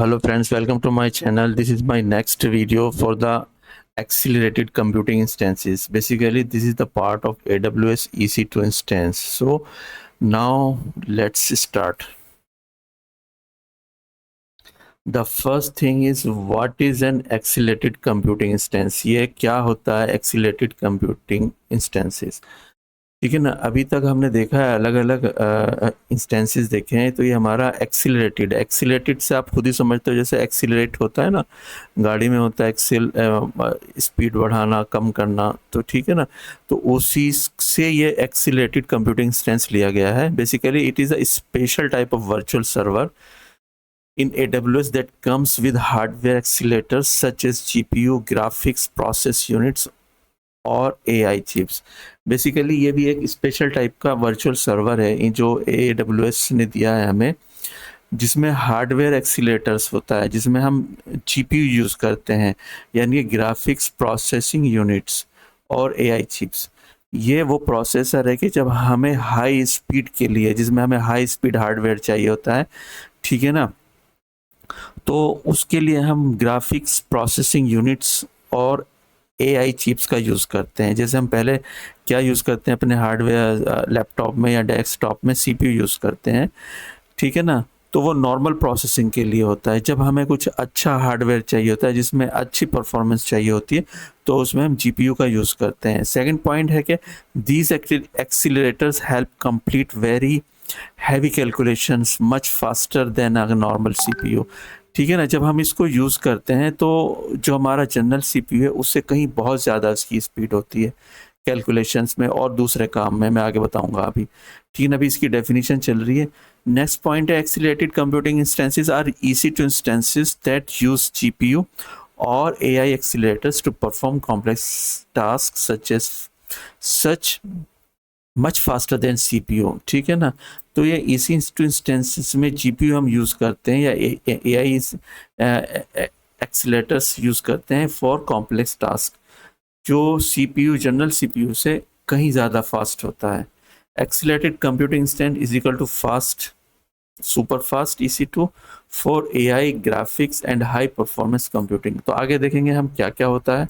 Hello friends, welcome to my channel. This is my next video for the accelerated computing instances. Basically, this is the part of AWS EC2 instance. So now let's start. The first thing is, what is an accelerated computing instance? ये क्या होता है accelerated computing instances? ठीक है ना। अभी तक हमने देखा है अलग अलग इंस्टेंसेस देखे हैं, तो ये हमारा एक्सीलरेटेड से आप खुद ही समझते हो, जैसे एक्सीलरेट होता है ना, गाड़ी में होता है स्पीड बढ़ाना कम करना, तो ठीक है ना। तो उसी से ये एक्सीलरेटेड कंप्यूटिंग इंस्टेंस लिया गया है। Basically it is a special type of virtual server in AWS that comes with hardware accelerators such as GPU, graphics process units और AI चिप्स। बेसिकली ये भी एक स्पेशल टाइप का वर्चुअल सर्वर है जो AWS ने दिया है हमें, जिसमें हार्डवेयर एक्सीलेटर्स होता है, जिसमें हम GPU यूज़ करते हैं, यानी ग्राफिक्स प्रोसेसिंग यूनिट्स और AI चिप्स। ये वो प्रोसेसर है कि जब हमें हाई स्पीड के लिए, जिसमें हमें हाई स्पीड हार्डवेयर चाहिए होता है, ठीक है ना, तो उसके लिए हम ग्राफिक्स प्रोसेसिंग यूनिट्स और AI चिप्स का यूज़ करते हैं। जैसे हम पहले क्या यूज़ करते हैं अपने हार्डवेयर लैपटॉप में या डेस्कटॉप में CPU यूज़ करते हैं, ठीक है ना। तो वो नॉर्मल प्रोसेसिंग के लिए होता है। जब हमें कुछ अच्छा हार्डवेयर चाहिए होता है जिसमें अच्छी परफॉर्मेंस चाहिए होती है, तो उसमें हम GPU का यूज़ करते हैं। सेकेंड पॉइंट है कि these accelerators help complete very heavy calculations much faster than a normal CPU, ठीक है ना। जब हम इसको यूज़ करते हैं तो जो हमारा जनरल CPU है उससे कहीं बहुत ज़्यादा उसकी स्पीड होती है कैलकुलेशंस में और दूसरे काम में, मैं आगे बताऊंगा अभी, ठीक है ना। अभी इसकी डेफिनेशन चल रही है। नेक्स्ट पॉइंट है, accelerated computing instances are EC2 instances that use GPU और AI accelerators to perform complex task such much faster than CPU, ठीक है ना। तो ये इसी इंस्टेंसेस में GPU हम यूज़ करते हैं या AI एक्सीलेटर्स यूज़ करते हैं फॉर कॉम्प्लेक्स टास्क, जो CPU जनरल CPU से कहीं ज़्यादा फास्ट होता है। Accelerated computing instance is equal to fast, super fast EC2 for AI graphics and high performance computing. तो आगे देखेंगे हम क्या क्या होता है।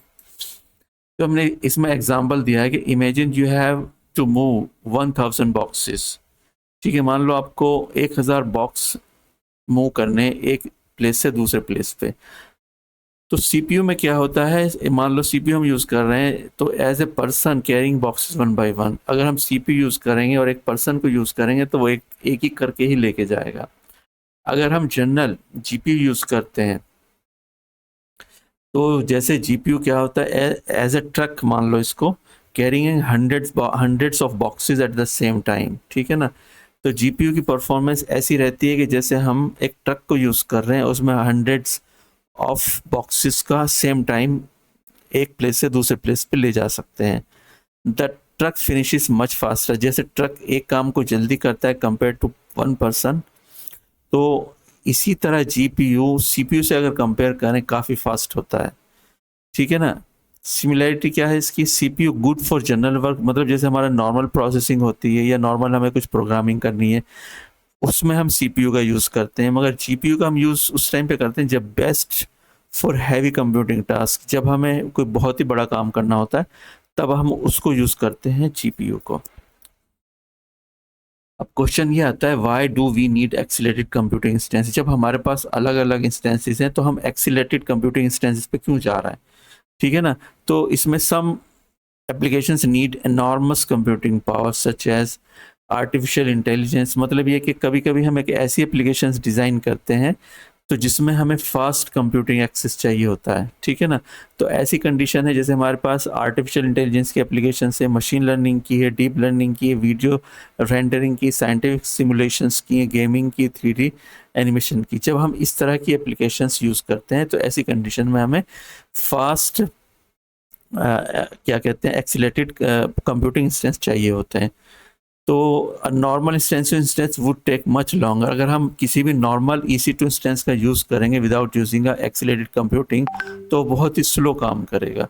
तो हमने इसमें एग्जाम्पल दिया है कि imagine you have to move 1000 boxes, ठीक है। मान लो आपको 1000 बॉक्स मूव करने एक प्लेस से दूसरे प्लेस पे। तो CPU में क्या होता है, मान लो CPU हम यूज़ कर रहे हैं, तो as a person carrying boxes 1 by 1, अगर हम CPU यूज़ करेंगे और एक पर्सन को यूज़ करेंगे तो वो एक ही करके ही लेके जाएगा। अगर हम जनरल GPU यूज़ करते हैं तो जैसे GPU क्या होता है, एज ए ट्रक मान लो इसको, carrying hundreds of boxes at the same time, ठीक है ना। तो GPU की परफॉर्मेंस ऐसी रहती है कि जैसे हम एक ट्रक को यूज़ कर रहे हैं, उसमें हंड्रेड्स ऑफ बॉक्सेस का सेम टाइम एक प्लेस से दूसरे प्लेस पे ले जा सकते हैं। The truck finishes much faster, जैसे ट्रक एक काम को जल्दी करता है कंपेयर टू 1 पर्सन, तो इसी तरह GPU CPU से अगर कंपेयर करें काफ़ी फास्ट होता है, ठीक है ना। सिमिलैरिटी क्या है इसकी, CPU good for general work, मतलब जैसे हमारा नॉर्मल प्रोसेसिंग होती है या नॉर्मल हमें कुछ प्रोग्रामिंग करनी है, उसमें हम CPU का यूज़ करते हैं, मगर GPU का हम यूज़ उस टाइम पे करते हैं जब best for heavy computing task, जब हमें कोई बहुत ही बड़ा काम करना होता है तब हम उसको यूज़ करते हैं GPU को। अब क्वेश्चन ये आता है, why do we need accelerated computing instances. जब हमारे पास अलग अलग इंस्टेंसेस हैं तो हम एक्सीलरेटेड कंप्यूटिंग इंस्टेंसेस पे क्यों जा रहा है, ठीक है ना। तो इसमें some applications need enormous computing power such as artificial intelligence. मतलब ये कि कभी कभी हम एक ऐसी एप्लीकेशंस डिज़ाइन करते हैं तो जिसमें हमें फास्ट कंप्यूटिंग एक्सेस चाहिए होता है, ठीक है ना। तो ऐसी कंडीशन है जैसे हमारे पास आर्टिफिशियल इंटेलिजेंस की एप्लीकेशन है, मशीन लर्निंग की है, डीप लर्निंग की है, वीडियो रेंडरिंग की, साइंटिफिक सिमुलेशंस की है, गेमिंग की, 3D एनिमेशन की। जब हम इस तरह की एप्लीकेशंस यूज़ करते हैं तो ऐसी कंडीशन में हमें फास्ट क्या कहते हैं, एक्सीलरेटेड कंप्यूटिंग इंस्टेंस चाहिए होते हैं। तो normal instance would take much longer. अगर हम किसी भी नॉर्मल EC2 इंस्टेंस का यूज़ करेंगे विदाउट यूजिंग एक्सीलरेटेड कंप्यूटिंग तो बहुत ही स्लो काम करेगा।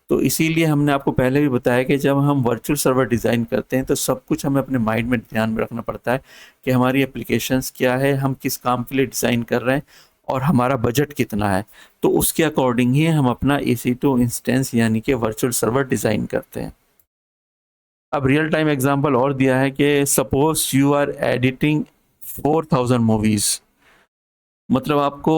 तो इसीलिए हमने आपको पहले भी बताया कि जब हम वर्चुअल सर्वर डिज़ाइन करते हैं तो सब कुछ हमें अपने माइंड में ध्यान में रखना पड़ता है कि हमारी एप्लीकेशंस क्या है, हम किस काम के लिए डिज़ाइन कर रहे हैं और हमारा बजट कितना है, तो उसके अकॉर्डिंग ही हम अपना EC2 इंस्टेंस यानी कि वर्चुअल सर्वर डिज़ाइन करते हैं। अब रियल टाइम एग्जांपल और दिया है कि suppose you are editing 4000 movies, मतलब आपको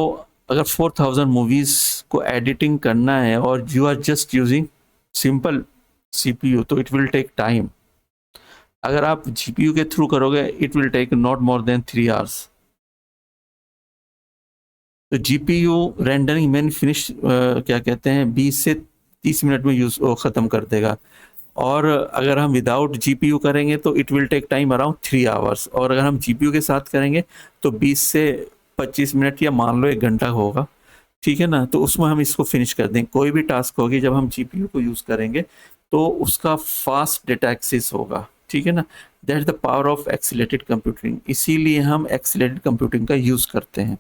अगर 4000 मूवीज़ को एडिटिंग करना है और you are just using simple CPU, तो इट विल टेक टाइम। अगर आप GPU के थ्रू करोगे it will take not more than 3 hours. तो GPU रेंडरिंग मैन फिनिश क्या कहते हैं 20 से 30 मिनट में यूज ख़त्म कर देगा, और अगर हम विदाउट GPU करेंगे तो it will take time around 3 hours, और अगर हम GPU के साथ करेंगे तो 20 से 25 मिनट या मान लो 1 घंटा होगा, ठीक है ना। तो उसमें हम इसको फिनिश कर देंगे। कोई भी टास्क होगी जब हम GPU को यूज़ करेंगे तो उसका फास्ट डेटा एक्सेस होगा, ठीक है ना। That is the power of accelerated computing, इसीलिए हम एक्सीलेटेड कंप्यूटिंग का यूज़ करते हैं।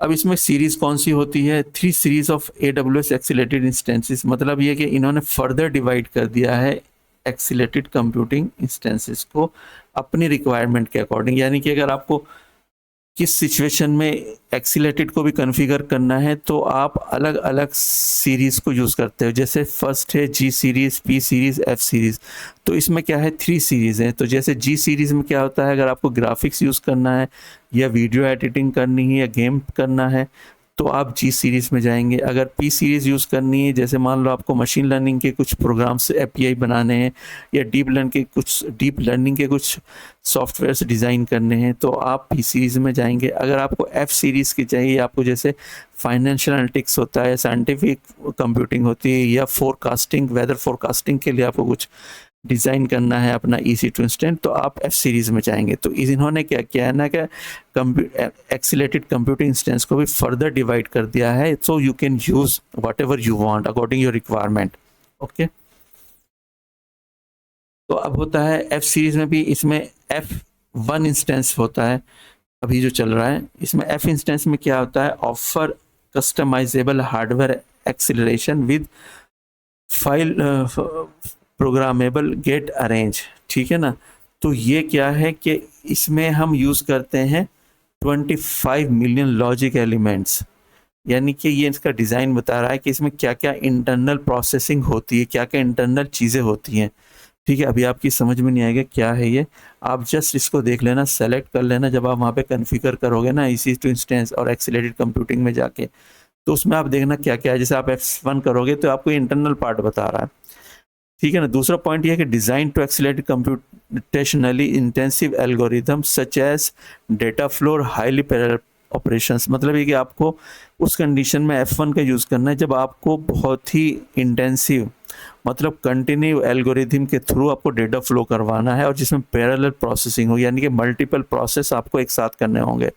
अब इसमें सीरीज कौन सी होती है, 3 सीरीज ऑफ AWS एक्सीलेटेड इंस्टेंसेस, मतलब ये कि इन्होंने फर्दर डिवाइड कर दिया है एक्सीलेटेड कंप्यूटिंग इंस्टेंसेस को अपनी रिक्वायरमेंट के अकॉर्डिंग। यानी कि अगर आपको किस सिचुएशन में एक्सीलेटेड को भी कॉन्फ़िगर करना है तो आप अलग अलग सीरीज को यूज़ करते हो। जैसे फर्स्ट है G series, P series, F series. तो इसमें क्या है 3 सीरीज़ हैं। तो जैसे G सीरीज़ में क्या होता है, अगर आपको ग्राफिक्स यूज़ करना है या वीडियो एडिटिंग करनी है या गेम करना है तो आप G सीरीज़ में जाएंगे। अगर P सीरीज़ यूज़ करनी है, जैसे मान लो आपको मशीन लर्निंग के कुछ प्रोग्राम्स API बनाने हैं या डीप लर्निंग के कुछ सॉफ्टवेयर्स डिज़ाइन करने हैं, तो आप P सीरीज़ में जाएंगे। अगर आपको F सीरीज़ की चाहिए, आपको जैसे फाइनेंशियल एनालिटिक्स होता है, साइंटिफिक कंप्यूटिंग होती है, या फोरकास्टिंग, वेदर फोरकास्टिंग के लिए आपको कुछ डिज़ाइन करना है अपना EC2 इंस्टेंट, तो आप F सीरीज़ में जाएंगे। तो इन्होंने क्या किया है ना कि एक्सीलेटेड कंप्यूटिंग इंस्टेंस को भी फर्दर डिवाइड कर दिया है, so you can use what ever you want according your requirement. Okay, तो अब होता है F सीरीज़ में भी, इसमें F1 इंस्टेंस होता है अभी जो चल रहा है। इसमें F इंस्टेंस में क्या होता है, offer customizable hardware acceleration with field programmable gate arrange, ठीक है ना। तो ये क्या है कि इसमें हम यूज़ करते हैं 25 मिलियन लॉजिक एलिमेंट्स, यानी कि ये इसका डिज़ाइन बता रहा है कि इसमें क्या क्या इंटरनल प्रोसेसिंग होती है, क्या क्या इंटरनल चीज़ें होती हैं, ठीक है। अभी आपकी समझ में नहीं आएगा क्या है ये, आप जस्ट इसको देख लेना, सेलेक्ट कर लेना। जब आप वहाँ पे कॉन्फ़िगर करोगे ना EC2 इंस्टेंस और एक्सीलरेटेड कंप्यूटिंग में जाके, तो उसमें आप देखना क्या क्या है। जैसे आप F1 करोगे तो आपको इंटरनल पार्ट बता रहा है, ठीक है ना। दूसरा पॉइंट ये है कि design to accelerate computationally intensive algorithm such as data flow और हाईली पैरेलल ऑपरेशंस, मतलब ये कि आपको उस कंडीशन में F1 का यूज़ करना है जब आपको बहुत ही इंटेंसिव, मतलब कंटिन्यू एल्गोरिथम के थ्रू आपको डेटा फ्लो करवाना है और जिसमें पैरेलल प्रोसेसिंग हो, यानी कि मल्टीपल प्रोसेस आपको एक साथ करने होंगे।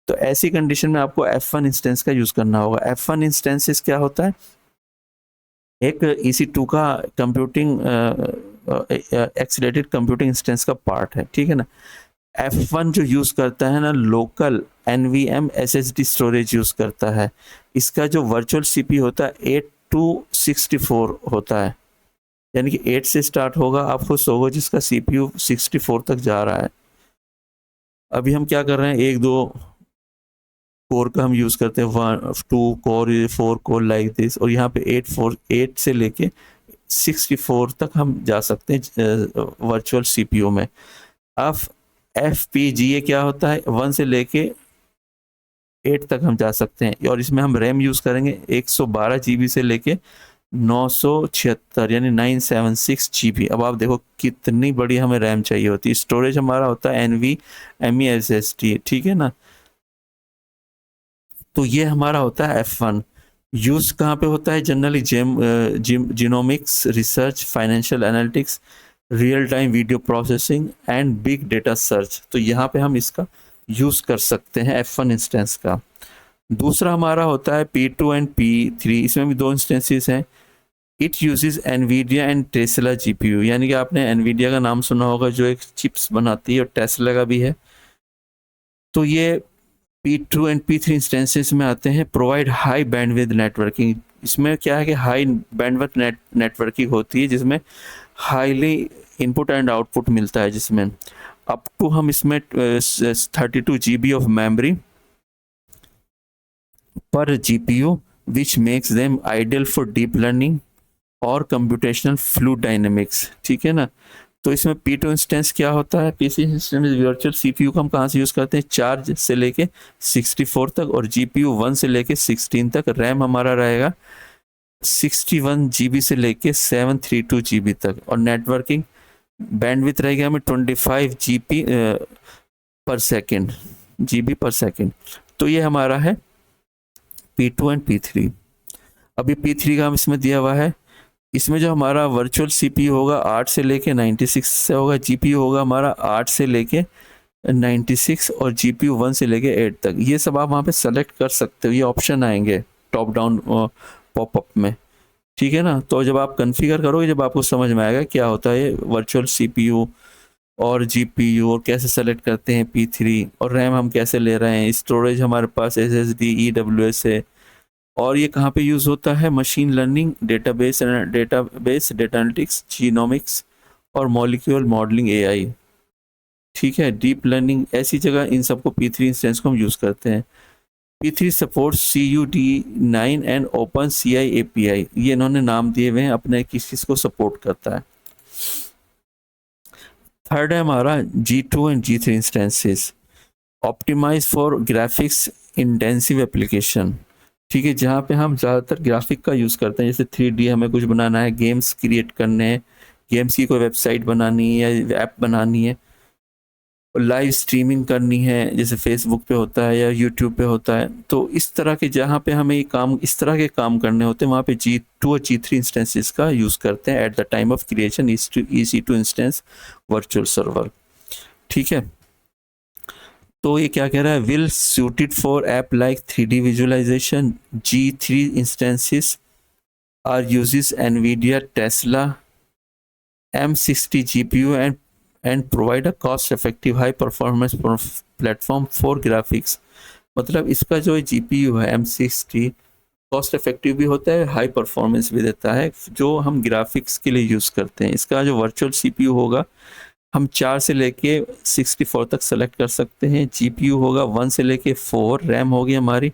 तो ऐसी कंडीशन में आपको F1 इंस्टेंस का यूज़ करना होगा। F1 इंस्टेंसेस क्या होता है, एक EC2 का कंप्यूटिंग एक्सीलरेटेड कंप्यूटिंग इंस्टेंस का पार्ट है, ठीक है ना। F1 जो यूज़ करता है ना, local NVMe SSD storage use करता है। इसका जो वर्चुअल CPU होता है 8 to 64 होता है, यानी कि 8 से स्टार्ट होगा, आप खुश होगा जिसका CPU 64 तक जा रहा है। अभी हम क्या कर रहे हैं, 1-2 कोर का हम यूज़ करते हैं, 1-2 कोर, 4 कोर लाइक दिस, और यहाँ पे 8 से लेके 64 तक हम जा सकते हैं वर्चुअल CPU में। अब FPGA क्या होता है, 1 से लेके 8 तक हम जा सकते हैं, और इसमें हम रैम यूज़ करेंगे 112 GB से लेके 976 यानी 976 GB। अब आप देखो कितनी बड़ी हमें रैम चाहिए होती है। स्टोरेज हमारा होता है NVMe SSD, ठीक है ना। तो ये हमारा होता है F1। यूज़ कहाँ पे होता है, generally genomics research, financial analytics, real time video processing and big data search. तो यहाँ पे हम इसका यूज़ कर सकते हैं F1 इंस्टेंस का। दूसरा हमारा होता है P2 एंड P3, इसमें भी 2 इंस्टेंसेस हैं। It uses Nvidia and Tesla GPU, यानी कि आपने एनवीडिया का नाम सुना होगा जो एक चिप्स बनाती है, और टेस्ला का भी है। तो ये P2 एंड P3 इंस्टेंसेस में आते हैं। प्रोवाइड हाई बैंडविड्थ नेटवर्किंग, इसमें क्या है कि हाई बैंडविड्थ नेटवर्किंग होती है जिसमें हाईली इनपुट एंड आउटपुट मिलता है, जिसमें अप टू हम इसमें 32 GB of memory per GPU which makes them ideal for deep learning और कंप्यूटेशनल फ्लूइड डायनेमिक्स। ठीक है ना। तो इसमें P2 इंस्टेंस क्या होता है, पीसी इंस्टेंस वर्चुअल सीपीयू को हम कहाँ से यूज़ करते हैं, 4 से लेके 64 तक, और जीपीयू 1 से लेके 16 तक। रैम हमारा रहेगा 61 GB से लेके 732 GB तक, और नेटवर्किंग बैंडविड्थ रहेगी हमें 25 GB पर सेकेंड, GB पर सेकेंड। तो ये हमारा है P2 एंड P3। अभी P3 का हम इसमें दिया हुआ है, इसमें जो हमारा वर्चुअल सीपीयू होगा 8 से लेके 96 से होगा, जीपीयू होगा हमारा 8 से लेके 96 और जीपीयू 1 से लेके 8 तक। ये सब आप वहाँ पे सेलेक्ट कर सकते हो, ये ऑप्शन आएंगे टॉप डाउन पॉपअप में। ठीक है ना। तो जब आप कॉन्फ़िगर करोगे, जब आपको समझ में आएगा क्या होता है वर्चुअल सीपीयू और जीपीयू, और कैसे सेलेक्ट करते हैं P3, और रैम हम कैसे ले रहे हैं, स्टोरेज हमारे पास SSD EWS है, और ये कहाँ पे यूज़ होता है, machine learning, database data analytics, genomics और मॉलिक्यूलर मॉडलिंग AI। ठीक है, डीप लर्निंग, ऐसी जगह इन सबको P3 इंस्टेंस को हम यूज़ करते हैं। P3 supports CUD9 and OpenCI API, ये इन्होंने नाम दिए हुए हैं अपने, किस चीज़ को सपोर्ट करता है। थर्ड है हमारा G2 and G3 instances, optimize for graphics intensive application. ठीक है, जहाँ पे हम ज़्यादातर ग्राफिक का यूज़ करते हैं, जैसे 3D हमें कुछ बनाना है, गेम्स क्रिएट करने हैं, गेम्स की कोई वेबसाइट बनानी है या ऐप बनानी है, और लाइव स्ट्रीमिंग करनी है, जैसे फेसबुक पे होता है या यूट्यूब पे होता है। तो इस तरह के जहाँ पे हमें ये काम, इस तरह के काम करने होते हैं, वहाँ पे G2 और G3 इंस्टेंसेस का यूज़ करते हैं at the time of creation EC2 instance virtual server. ठीक है, तो ये क्या कह रहा है, will suited for app like 3D visualization. G3 instances are uses NVIDIA Tesla M60 GPU and provide a cost effective high performance platform for graphics। मतलब इसका जो GPU है M60 कॉस्ट इफेक्टिव भी होता है, हाई परफॉर्मेंस भी देता है, जो हम ग्राफिक्स के लिए यूज़ करते हैं। इसका जो वर्चुअल CPU होगा, हम 4 से लेके 64 तक सेलेक्ट कर सकते हैं। GPU होगा 1 से लेके 4, रैम होगी हमारी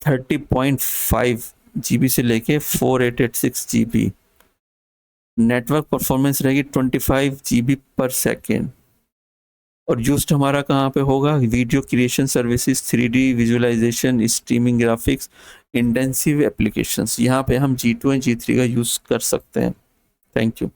30.5 GB से लेके 4886 GB, नेटवर्क परफॉर्मेंस रहेगी 25 GB पर सेकेंड, और यूज्ड हमारा कहाँ पे होगा, video creation services, 3D visualization, streaming graphics, intensive applications. यहाँ पे हम G2 और G3 का यूज़ कर सकते हैं। Thank you.